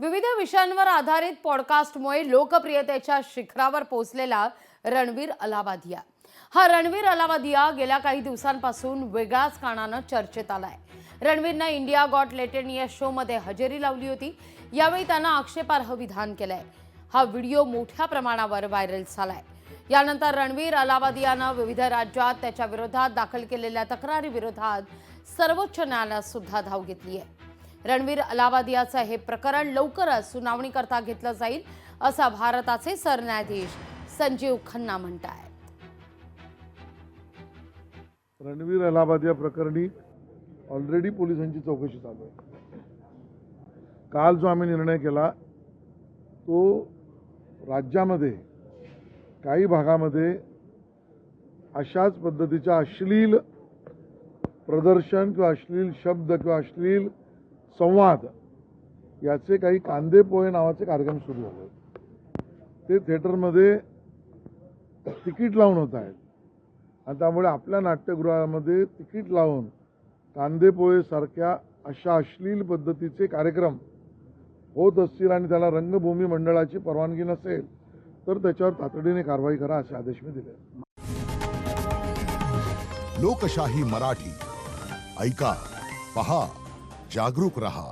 विविध विषयांवर आधारित पॉडकास्टमुळे लोकप्रियतेच्या शिखरावर पोहोचलेला रणवीर अलाहाबादिया। हा रणवीर अलाहाबादिया गेल्या काही दिवसांपासून वेगळ्याच कारणानं चर्चेत आलाय। रणवीरनं इंडिया गॉट टॅलेंट या शोमध्ये हजेरी लावली होती। यावेळी त्यानं आक्षेपार्ह विधान केलंय। हा व्हिडिओ मोठ्या प्रमाणावर व्हायरल झालाय। यानंतर रणवीर अलाहाबादियानं विविध राज्यात त्याच्या विरोधात दाखल केलेल्या तक्रारी विरोधात सर्वोच्च न्यायालयात सुद्धा धाव घेतली आहे। रणवीर अलाहाबादियाचं हे प्रकरण लवकरच सुनावणीकरता घेतलं जाईल असं भारताचे सरन्यायाधीश संजीव खन्ना म्हणतात। रणवीर अलाहाबादिया प्रकरणी ऑलरेडी पोलिसांची चौकशी चालू आहे। काल जो आम्ही निर्णय केला तो राज्यामध्ये काही भागामध्ये अशाच पद्धतीच्या अश्लील प्रदर्शन किंवा अश्लील शब्द किंवा अश्लील संवाद याचे काही कांदे पोहे नावाचे कार्यक्रम सुरू झाले। ते थिएटरमध्ये तिकीट लावून होत आहेत आणि त्यामुळे आपल्या नाट्यगृहामध्ये तिकीट लावून कांदे पोहे सारख्या अशा अश्लील पद्धतीचे कार्यक्रम होत असतील आणि त्याला रंगभूमी मंडळाची परवानगी नसेल तर त्याच्यावर तातडीने कारवाई करा असे आदेश मी दिले। लोकशाही मराठी ऐका, पहा, जागरूक रहा।